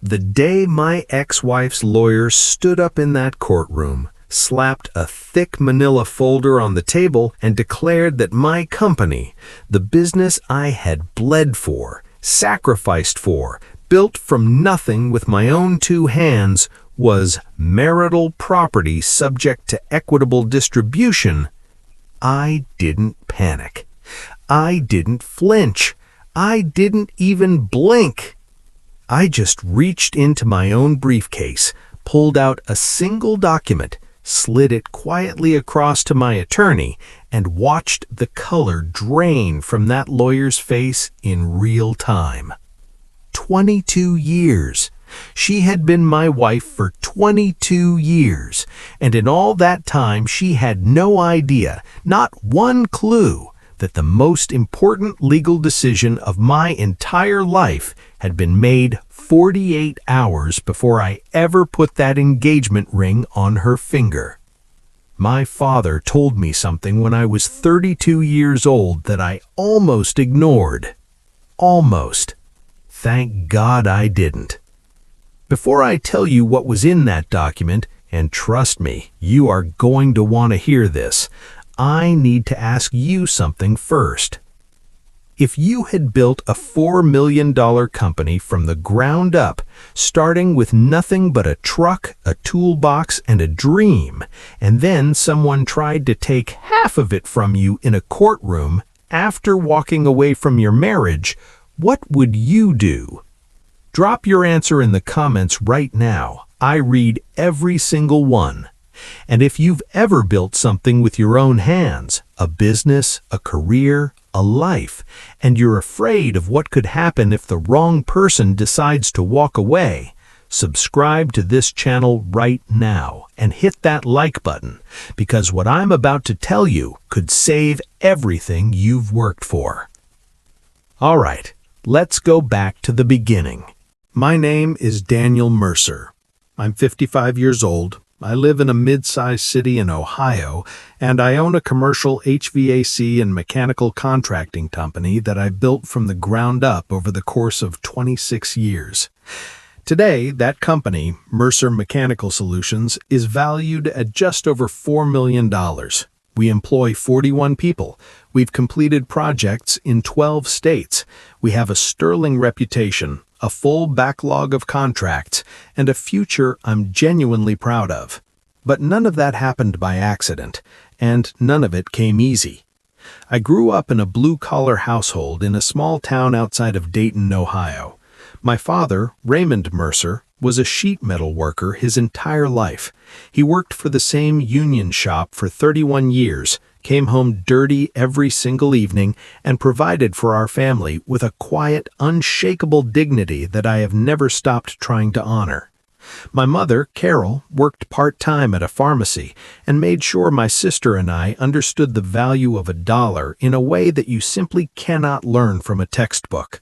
The day my ex-wife's lawyer stood up in that courtroom, slapped a thick manila folder on the table, and declared that my company, the business I had bled for, sacrificed for, built from nothing with my own two hands, was marital property subject to equitable distribution, I didn't panic. I didn't flinch. I didn't even blink. I just reached into my own briefcase, pulled out a single document, slid it quietly across to my attorney, and watched the color drain from that lawyer's face in real time. 22 years. She had been my wife for 22 years, and in all that time she had no idea, not one clue, that the most important legal decision of my entire life had been made 48 hours before I ever put that engagement ring on her finger. My father told me something when I was 32 years old that I almost ignored. Almost. Thank God I didn't. Before I tell you what was in that document, and trust me, you are going to want to hear this, I need to ask you something first. If you had built a $4 million company from the ground up, starting with nothing but a truck, a toolbox, and a dream, and then someone tried to take half of it from you in a courtroom after walking away from your marriage, what would you do? Drop your answer in the comments right now. I read every single one. And if you've ever built something with your own hands, a business, a career, a life, and you're afraid of what could happen if the wrong person decides to walk away, subscribe to this channel right now and hit that like button, because what I'm about to tell you could save everything you've worked for. All right, let's go back to the beginning. My name is Daniel Mercer. I'm 55 years old. I live in a mid-sized city in Ohio, and I own a commercial HVAC and mechanical contracting company that I built from the ground up over the course of 26 years. Today, that company, Mercer Mechanical Solutions, is valued at just over $4 million. We employ 41 people. We've completed projects in 12 states. We have a sterling reputation, a full backlog of contracts, and a future I'm genuinely proud of. But none of that happened by accident, and none of it came easy. I grew up in a blue-collar household in a small town outside of Dayton, Ohio. My father, Raymond Mercer, was a sheet metal worker his entire life. He worked for the same union shop for 31 years, came home dirty every single evening, and provided for our family with a quiet, unshakable dignity that I have never stopped trying to honor. My mother, Carol, worked part-time at a pharmacy and made sure my sister and I understood the value of a dollar in a way that you simply cannot learn from a textbook.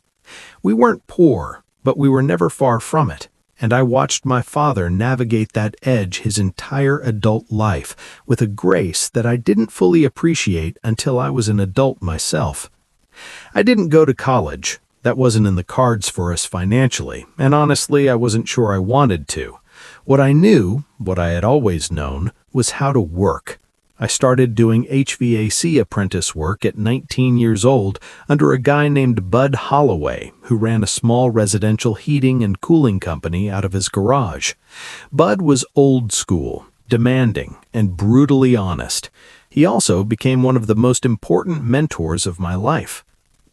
We weren't poor, but we were never far from it. And I watched my father navigate that edge his entire adult life with a grace that I didn't fully appreciate until I was an adult myself. I didn't go to college. That wasn't in the cards for us financially, and honestly, I wasn't sure I wanted to. What I knew, what I had always known, was how to work. I started doing HVAC apprentice work at 19 years old under a guy named Bud Holloway, who ran a small residential heating and cooling company out of his garage. Bud was old school, demanding, and brutally honest. He also became one of the most important mentors of my life.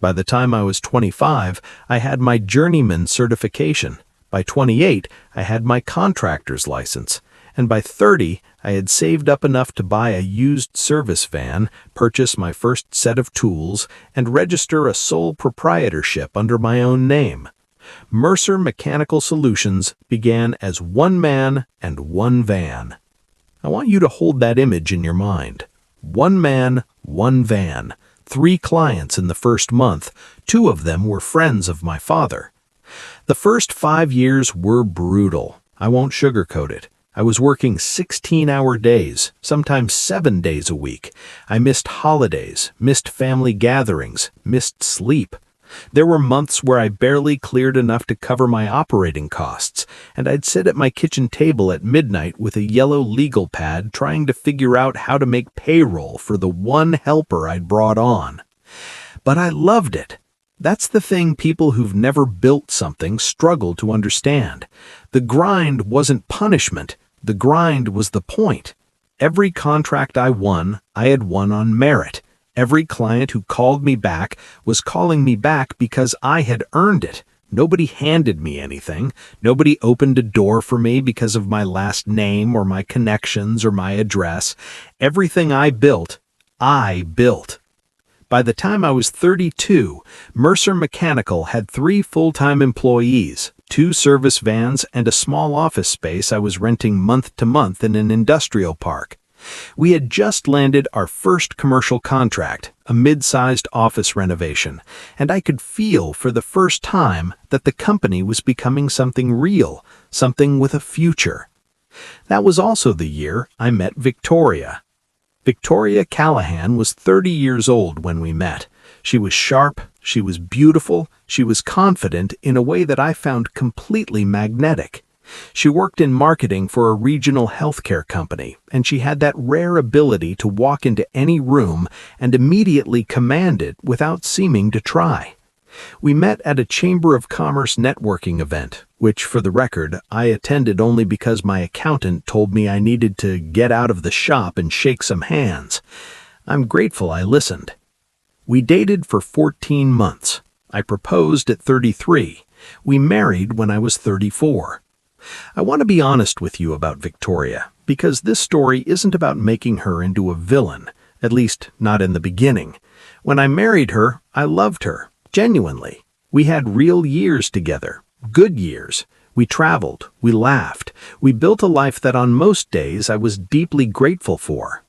By the time I was 25, I had my journeyman certification. By 28, I had my contractor's license. And by 30, I had saved up enough to buy a used service van, purchase my first set of tools, and register a sole proprietorship under my own name. Mercer Mechanical Solutions began as one man and one van. I want you to hold that image in your mind. One man, one van. 3 clients in the first month. 2 of them were friends of my father. The first 5 years were brutal. I won't sugarcoat it. I was working 16-hour days, sometimes 7 days a week. I missed holidays, missed family gatherings, missed sleep. There were months where I barely cleared enough to cover my operating costs, and I'd sit at my kitchen table at midnight with a yellow legal pad trying to figure out how to make payroll for the one helper I'd brought on. But I loved it. That's the thing people who've never built something struggle to understand. The grind wasn't punishment. The grind was the point. Every contract I had won on merit. Every client who called me back was calling me back because I had earned it. Nobody handed me anything. Nobody opened a door for me because of my last name or my connections or my address. Everything I built. By the time I was 32, Mercer Mechanical had 3 full-time employees, 2 service vans, and a small office space I was renting month to month in an industrial park. We had just landed our first commercial contract, a mid-sized office renovation, and I could feel for the first time that the company was becoming something real, something with a future. That was also the year I met Victoria. Victoria Callahan was 30 years old when we met. She was sharp, she was beautiful, she was confident in a way that I found completely magnetic. She worked in marketing for a regional healthcare company, and she had that rare ability to walk into any room and immediately command it without seeming to try. We met at a Chamber of Commerce networking event, which, for the record, I attended only because my accountant told me I needed to get out of the shop and shake some hands. I'm grateful I listened. We dated for 14 months. I proposed at 33. We married when I was 34. I want to be honest with you about Victoria, because this story isn't about making her into a villain, at least not in the beginning. When I married her, I loved her, genuinely. We had real years together, good years. We traveled, we laughed, we built a life that on most days I was deeply grateful for.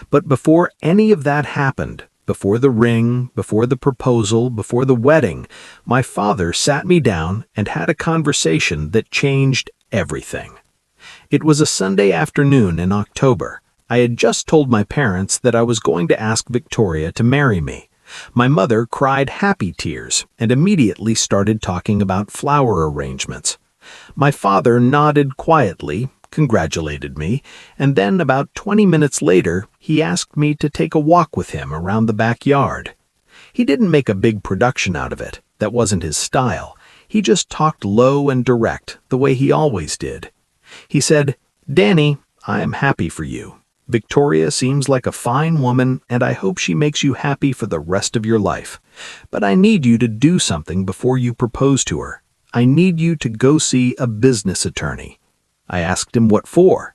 But before any of that happened, before the ring, before the proposal, before the wedding, my father sat me down and had a conversation that changed everything. It was a Sunday afternoon in October. I had just told my parents that I was going to ask Victoria to marry me. My mother cried happy tears and immediately started talking about flower arrangements. My father nodded quietly, congratulated me, and then about 20 minutes later, he asked me to take a walk with him around the backyard. He didn't make a big production out of it. That wasn't his style. He just talked low and direct, the way he always did. He said, "Danny, I am happy for you. Victoria seems like a fine woman, and I hope she makes you happy for the rest of your life. But I need you to do something before you propose to her. I need you to go see a business attorney." I asked him what for.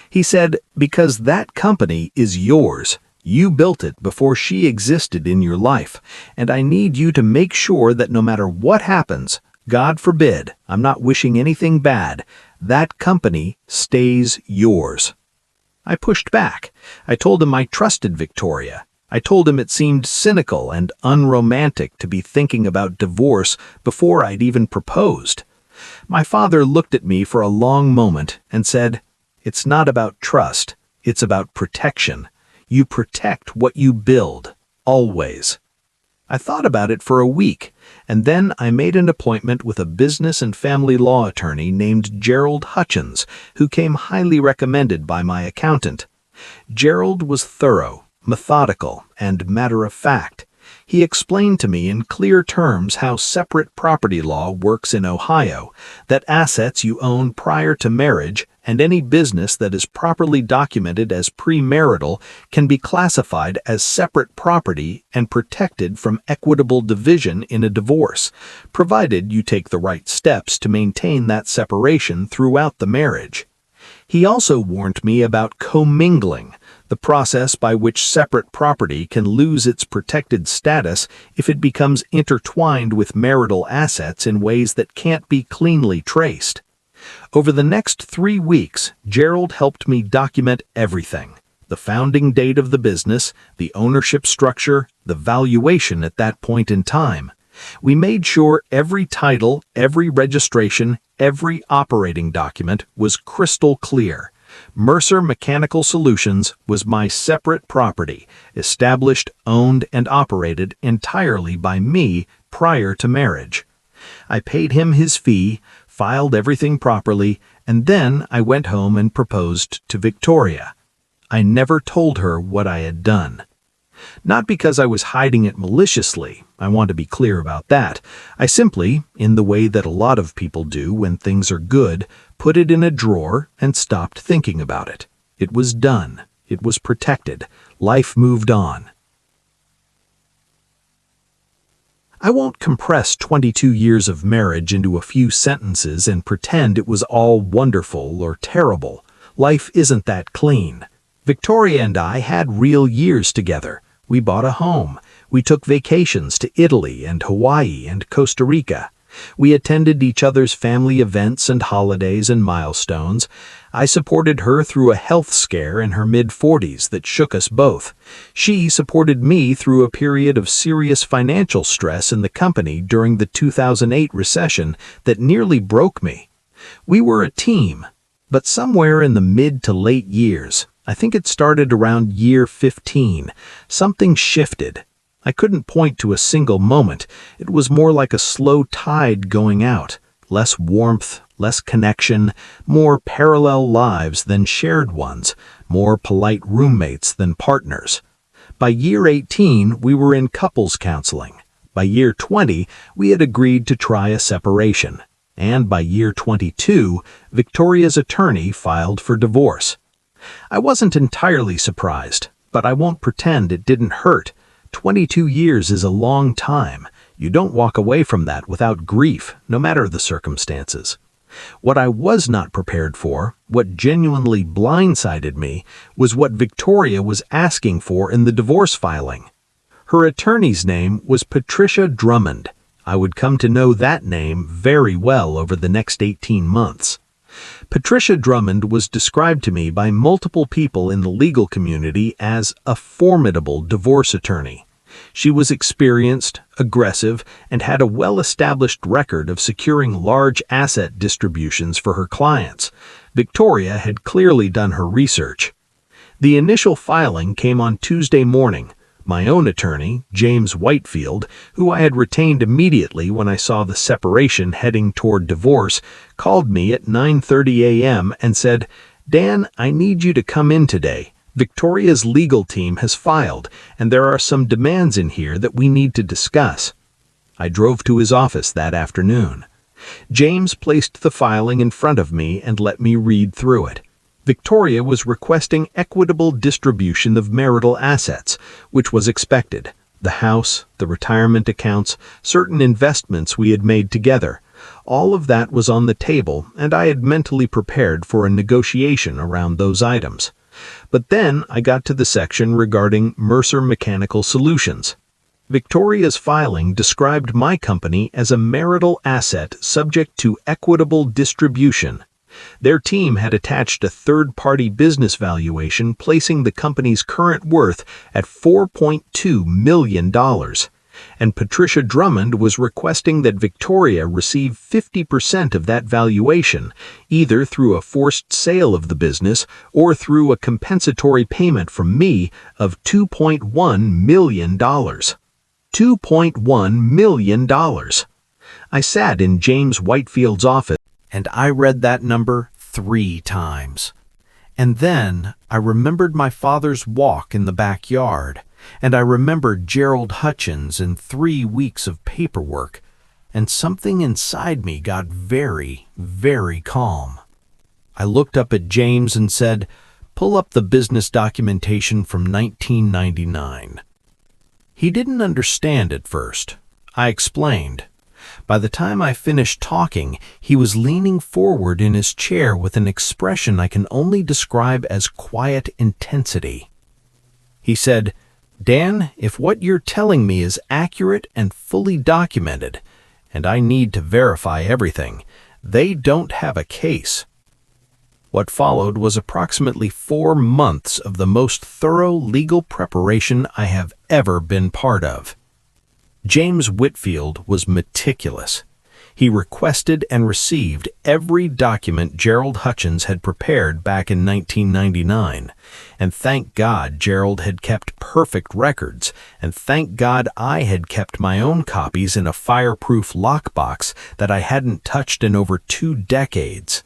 He said, "Because that company is yours. You built it before she existed in your life, and I need you to make sure that no matter what happens, God forbid, I'm not wishing anything bad, that company stays yours." I pushed back. I told him I trusted Victoria. I told him it seemed cynical and unromantic to be thinking about divorce before I'd even proposed. My father looked at me for a long moment and said, "It's not about trust, it's about protection. You protect what you build, always." I thought about it for a week, and then I made an appointment with a business and family law attorney named Gerald Hutchins, who came highly recommended by my accountant. Gerald was thorough, methodical, and matter-of-fact. He explained to me in clear terms how separate property law works in Ohio, that assets you own prior to marriage and any business that is properly documented as premarital can be classified as separate property and protected from equitable division in a divorce, provided you take the right steps to maintain that separation throughout the marriage. He also warned me about commingling, the process by which separate property can lose its protected status if it becomes intertwined with marital assets in ways that can't be cleanly traced. Over the next 3 weeks, Gerald helped me document everything: the founding date of the business, the ownership structure, the valuation at that point in time. We made sure every title, every registration, every operating document was crystal clear. Mercer Mechanical Solutions was my separate property, established, owned, and operated entirely by me prior to marriage. I paid him his fee, filed everything properly, and then I went home and proposed to Victoria. I never told her what I had done. Not because I was hiding it maliciously, I want to be clear about that. I simply, in the way that a lot of people do when things are good, put it in a drawer and stopped thinking about it. It was done. It was protected. Life moved on. I won't compress 22 years of marriage into a few sentences and pretend it was all wonderful or terrible. Life isn't that clean. Victoria and I had real years together. We bought a home. We took vacations to Italy and Hawaii and Costa Rica. We attended each other's family events and holidays and milestones. I supported her through a health scare in her mid-40s that shook us both. She supported me through a period of serious financial stress in the company during the 2008 recession that nearly broke me. We were a team, but somewhere in the mid to late years, I think it started around year 15, something shifted. I couldn't point to a single moment. It was more like a slow tide going out. Less warmth, less connection, more parallel lives than shared ones, more polite roommates than partners. By year 18, we were in couples counseling. By year 20, we had agreed to try a separation. And by year 22, Victoria's attorney filed for divorce. I wasn't entirely surprised, but I won't pretend it didn't hurt. 22 years is a long time. You don't walk away from that without grief, no matter the circumstances. What I was not prepared for, what genuinely blindsided me, was what Victoria was asking for in the divorce filing. Her attorney's name was Patricia Drummond. I would come to know that name very well over the next 18 months. Patricia Drummond was described to me by multiple people in the legal community as a formidable divorce attorney. She was experienced, aggressive, and had a well-established record of securing large asset distributions for her clients. Victoria had clearly done her research. The initial filing came on Tuesday morning. My own attorney, James Whitefield, who I had retained immediately when I saw the separation heading toward divorce, called me at 9:30 a.m. and said, "Dan, I need you to come in today. Victoria's legal team has filed, and there are some demands in here that we need to discuss." I drove to his office that afternoon. James placed the filing in front of me and let me read through it. Victoria was requesting equitable distribution of marital assets, which was expected. The house, the retirement accounts, certain investments we had made together. All of that was on the table, and I had mentally prepared for a negotiation around those items. But then I got to the section regarding Mercer Mechanical Solutions. Victoria's filing described my company as a marital asset subject to equitable distribution. Their team had attached a third-party business valuation placing the company's current worth at $4.2 million. And Patricia Drummond was requesting that Victoria receive 50% of that valuation, either through a forced sale of the business or through a compensatory payment from me of $2.1 million. $2.1 million. I sat in James Whitefield's office, and I read that number 3 times. And then I remembered my father's walk in the backyard, and I remembered Gerald Hutchins and 3 weeks of paperwork, and something inside me got very, very calm. I looked up at James and said, "Pull up the business documentation from 1999. He didn't understand at first. I explained. By the time I finished talking, he was leaning forward in his chair with an expression I can only describe as quiet intensity. He said, "Dan, if what you're telling me is accurate and fully documented, and I need to verify everything, they don't have a case." What followed was approximately 4 months of the most thorough legal preparation I have ever been part of. James Whitfield was meticulous. He requested and received every document Gerald Hutchins had prepared back in 1999. And thank God Gerald had kept perfect records, and thank God I had kept my own copies in a fireproof lockbox that I hadn't touched in over 2 decades.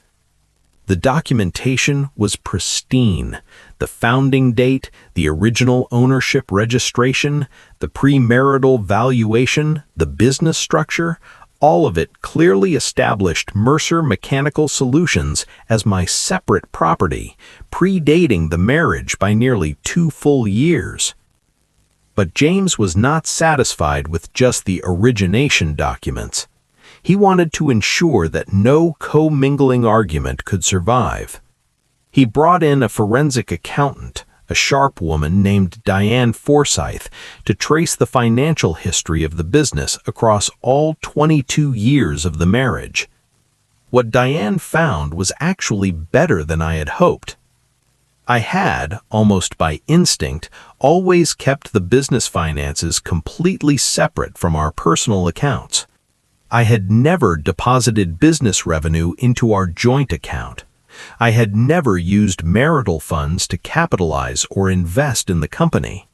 The documentation was pristine. The founding date, the original ownership registration, the premarital valuation, the business structure, all of it clearly established Mercer Mechanical Solutions as my separate property, predating the marriage by nearly 2 full years. But James was not satisfied with just the origination documents. He wanted to ensure that no commingling argument could survive. He brought in a forensic accountant, a sharp woman named Diane Forsyth, to trace the financial history of the business across all 22 years of the marriage. What Diane found was actually better than I had hoped. I had, almost by instinct, always kept the business finances completely separate from our personal accounts. I had never deposited business revenue into our joint account. I had never used marital funds to capitalize or invest in the company.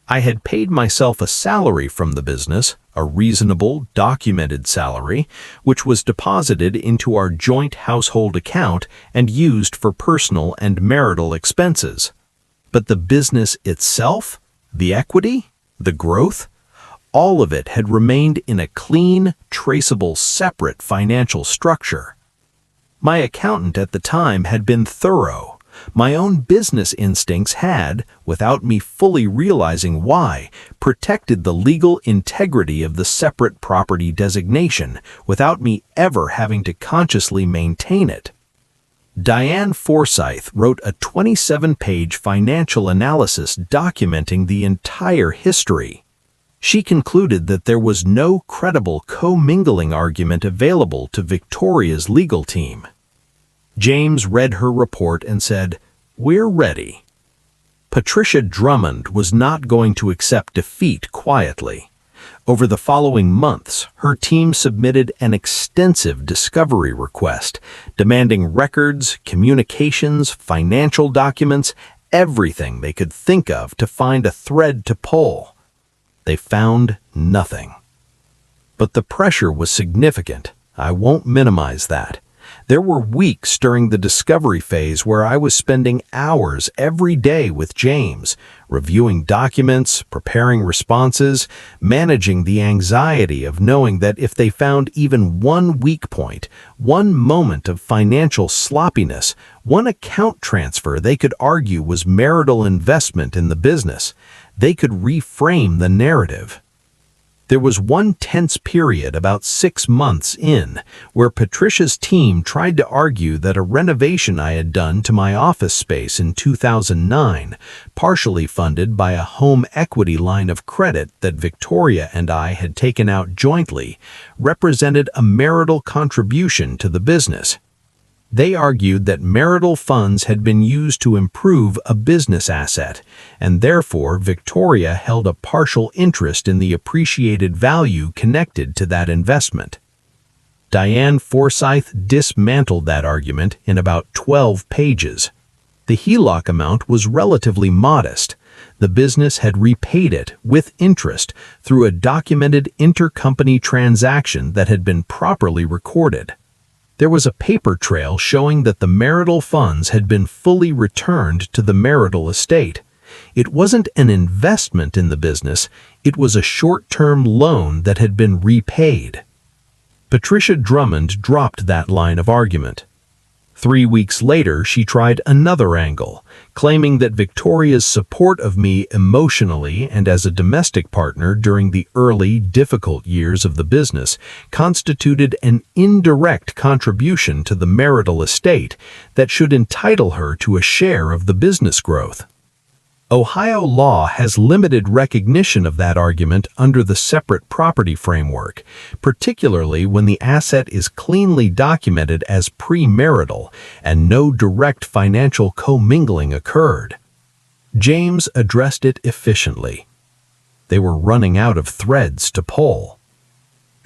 I had paid myself a salary from the business, a reasonable, documented salary, which was deposited into our joint household account and used for personal and marital expenses. But the business itself, the equity, the growth, all of it had remained in a clean, traceable, separate financial structure. My accountant at the time had been thorough. My own business instincts had, without me fully realizing why, protected the legal integrity of the separate property designation without me ever having to consciously maintain it. Diane Forsyth wrote a 27-page financial analysis documenting the entire history. She concluded that there was no credible commingling argument available to Victoria's legal team. James read her report and said, "We're ready." Patricia Drummond was not going to accept defeat quietly. Over the following months, her team submitted an extensive discovery request, demanding records, communications, financial documents, everything they could think of to find a thread to pull. They found nothing. But the pressure was significant. I won't minimize that. There were weeks during the discovery phase where I was spending hours every day with James, reviewing documents, preparing responses, managing the anxiety of knowing that if they found even one weak point, one moment of financial sloppiness, one account transfer they could argue was marital investment in the business, they could reframe the narrative. There was one tense period about 6 months in where Patricia's team tried to argue that a renovation I had done to my office space in 2009, partially funded by a home equity line of credit that Victoria and I had taken out jointly, represented a marital contribution to the business. They argued that marital funds had been used to improve a business asset, and therefore Victoria held a partial interest in the appreciated value connected to that investment. Diane Forsyth dismantled that argument in about 12 pages. The HELOC amount was relatively modest. The business had repaid it with interest through a documented intercompany transaction that had been properly recorded. There was a paper trail showing that the marital funds had been fully returned to the marital estate. It wasn't an investment in the business, it was a short-term loan that had been repaid. Patricia Drummond dropped that line of argument. 3 weeks later, she tried another angle, claiming that Victoria's support of me emotionally and as a domestic partner during the early, difficult years of the business constituted an indirect contribution to the marital estate that should entitle her to a share of the business growth. Ohio law has limited recognition of that argument under the separate property framework, particularly when the asset is cleanly documented as premarital and no direct financial commingling occurred. James addressed it efficiently. They were running out of threads to pull.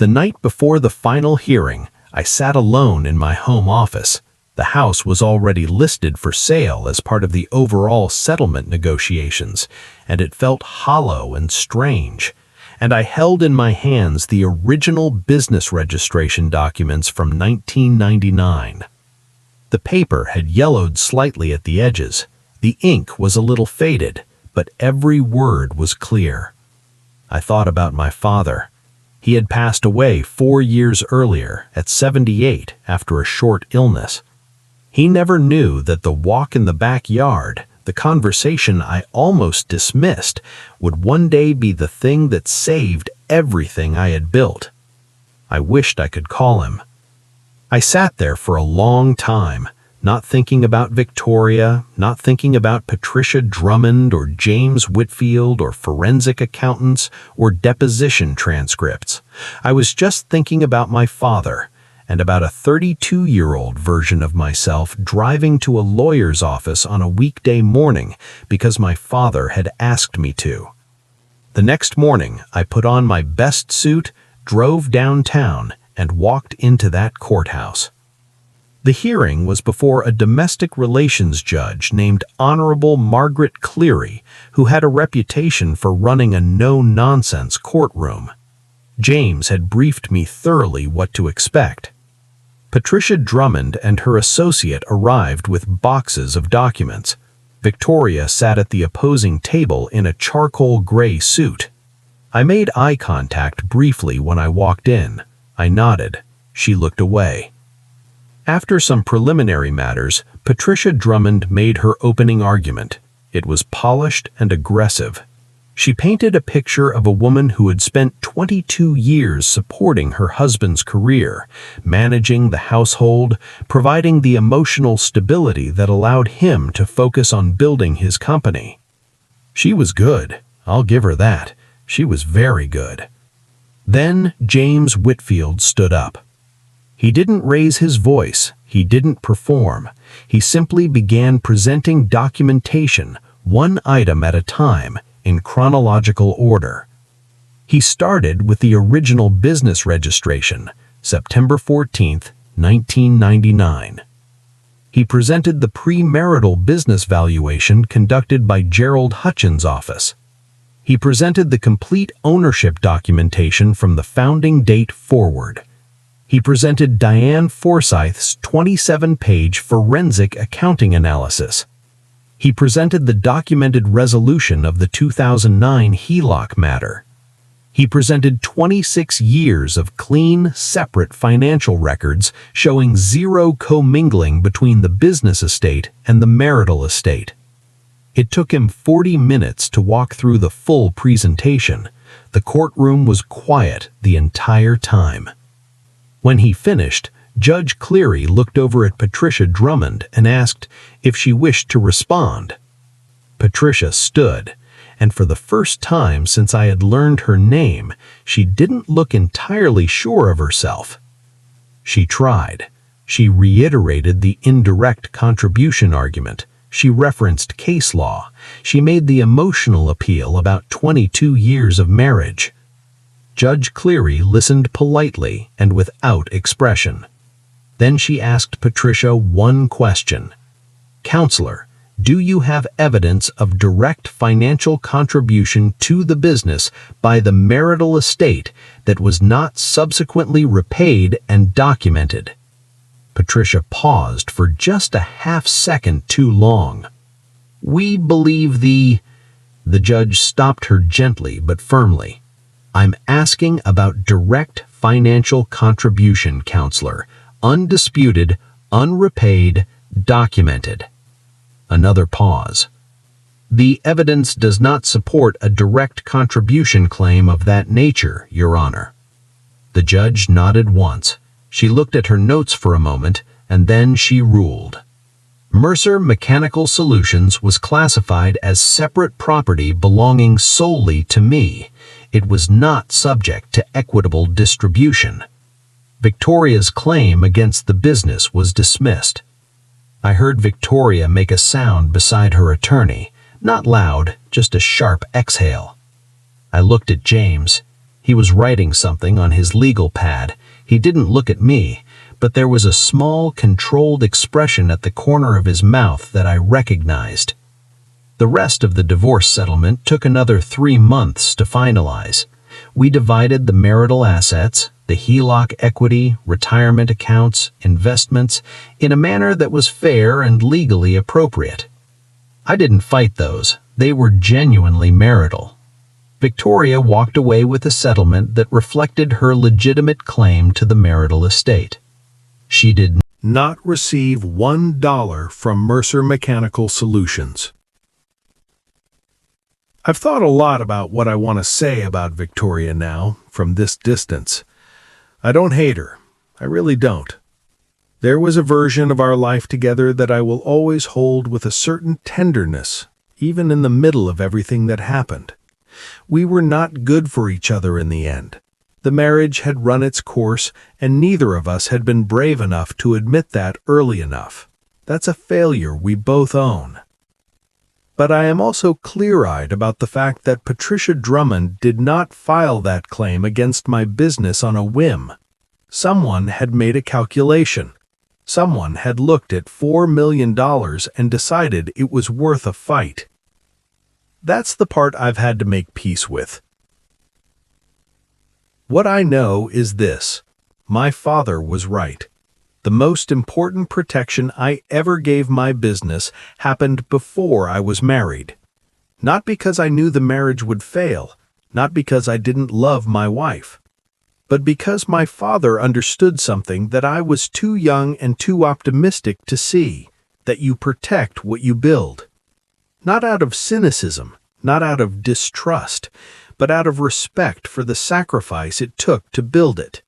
The night before the final hearing, I sat alone in my home office. The house was already listed for sale as part of the overall settlement negotiations, and it felt hollow and strange. And I held in my hands the original business registration documents from 1999. The paper had yellowed slightly at the edges. The ink was a little faded, but every word was clear. I thought about my father. He had passed away 4 years earlier, at 78, after a short illness. He never knew that the walk in the backyard, the conversation I almost dismissed, would one day be the thing that saved everything I had built. I wished I could call him. I sat there for a long time, not thinking about Victoria, not thinking about Patricia Drummond or James Whitfield or forensic accountants or deposition transcripts. I was just thinking about my father and about a 32-year-old version of myself driving to a lawyer's office on a weekday morning because my father had asked me to. The next morning, I put on my best suit, drove downtown, and walked into that courthouse. The hearing was before a domestic relations judge named Honorable Margaret Cleary, who had a reputation for running a no-nonsense courtroom. James had briefed me thoroughly what to expect. Patricia Drummond and her associate arrived with boxes of documents. Victoria sat at the opposing table in a charcoal gray suit. I made eye contact briefly when I walked in. I nodded. She looked away. After some preliminary matters, Patricia Drummond made her opening argument. It was polished and aggressive. She painted a picture of a woman who had spent 22 years supporting her husband's career, managing the household, providing the emotional stability that allowed him to focus on building his company. She was good. I'll give her that. She was very good. Then James Whitfield stood up. He didn't raise his voice. He didn't perform. He simply began presenting documentation, one item at a time, in chronological order. He started with the original business registration, September 14, 1999. He presented the premarital business valuation conducted by Gerald Hutchins' office. He presented the complete ownership documentation from the founding date forward. He presented Diane Forsyth's 27-page forensic accounting analysis. He presented the documented resolution of the 2009 HELOC matter. He presented 26 years of clean, separate financial records showing zero commingling between the business estate and the marital estate. It took him 40 minutes to walk through the full presentation. The courtroom was quiet the entire time. When he finished, Judge Cleary looked over at Patricia Drummond and asked if she wished to respond. Patricia stood, and for the first time since I had learned her name, she didn't look entirely sure of herself. She tried. She reiterated the indirect contribution argument. She referenced case law. She made the emotional appeal about 22 years of marriage. Judge Cleary listened politely and without expression. Then she asked Patricia one question. "Counselor, do you have evidence of direct financial contribution to the business by the marital estate that was not subsequently repaid and documented?" Patricia paused for just a half-second too long. "We believe the judge stopped her gently but firmly. "I'm asking about direct financial contribution, counselor. Undisputed, unrepaid, documented." Another pause. "The evidence does not support a direct contribution claim of that nature, Your Honor." The judge nodded once. She looked at her notes for a moment, and then she ruled. Mercer Mechanical Solutions was classified as separate property belonging solely to me. It was not subject to equitable distribution. Victoria's claim against the business was dismissed. I heard Victoria make a sound beside her attorney, not loud, just a sharp exhale. I looked at James. He was writing something on his legal pad. He didn't look at me, but there was a small, controlled expression at the corner of his mouth that I recognized. The rest of the divorce settlement took another 3 months to finalize. We divided the marital assets, the HELOC equity, retirement accounts, investments, in a manner that was fair and legally appropriate. I didn't fight those. They were genuinely marital. Victoria walked away with a settlement that reflected her legitimate claim to the marital estate. She did not receive $1 from Mercer Mechanical Solutions. I've thought a lot about what I want to say about Victoria now, from this distance. I don't hate her. I really don't. There was a version of our life together that I will always hold with a certain tenderness, even in the middle of everything that happened. We were not good for each other in the end. The marriage had run its course, and neither of us had been brave enough to admit that early enough. That's a failure we both own. But I am also clear-eyed about the fact that Patricia Drummond did not file that claim against my business on a whim. Someone had made a calculation. Someone had looked at $4 million and decided it was worth a fight. That's the part I've had to make peace with. What I know is this: my father was right. The most important protection I ever gave my business happened before I was married. Not because I knew the marriage would fail, not because I didn't love my wife, but because my father understood something that I was too young and too optimistic to see, that you protect what you build. Not out of cynicism, not out of distrust, but out of respect for the sacrifice it took to build it.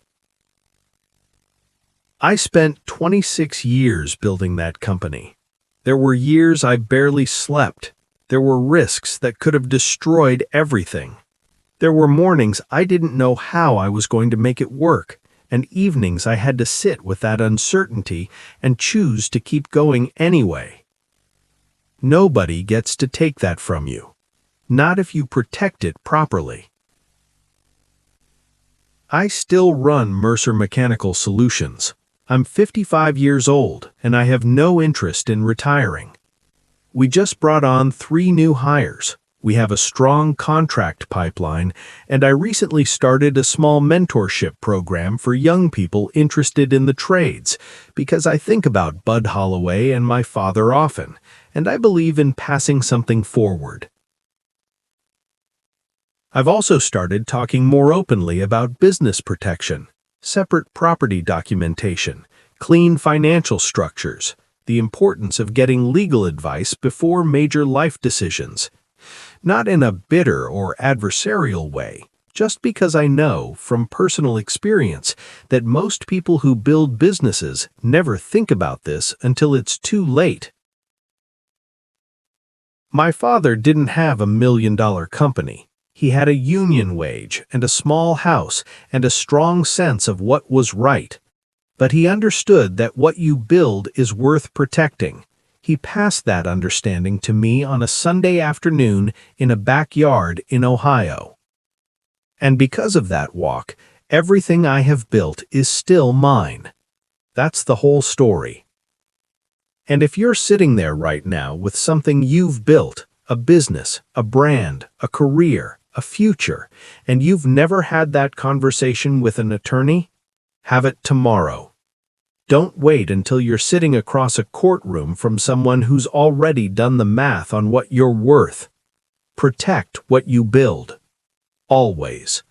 I spent 26 years building that company. There were years I barely slept. There were risks that could have destroyed everything. There were mornings I didn't know how I was going to make it work, and evenings I had to sit with that uncertainty and choose to keep going anyway. Nobody gets to take that from you. Not if you protect it properly. I still run Mercer Mechanical Solutions. I'm 55 years old, and I have no interest in retiring. We just brought on 3 new hires. We have a strong contract pipeline, and I recently started a small mentorship program for young people interested in the trades, because I think about Bud Holloway and my father often, and I believe in passing something forward. I've also started talking more openly about business protection, separate property documentation, clean financial structures, the importance of getting legal advice before major life decisions. Not in a bitter or adversarial way, just because I know from personal experience that most people who build businesses never think about this until it's too late. My father didn't have a $1 million company. He had a union wage and a small house and a strong sense of what was right. But he understood that what you build is worth protecting. He passed that understanding to me on a Sunday afternoon in a backyard in Ohio. And because of that walk, everything I have built is still mine. That's the whole story. And if you're sitting there right now with something you've built, a business, a brand, a career, a future, and you've never had that conversation with an attorney, have it tomorrow. Don't wait until you're sitting across a courtroom from someone who's already done the math on what you're worth. Protect what you build. Always.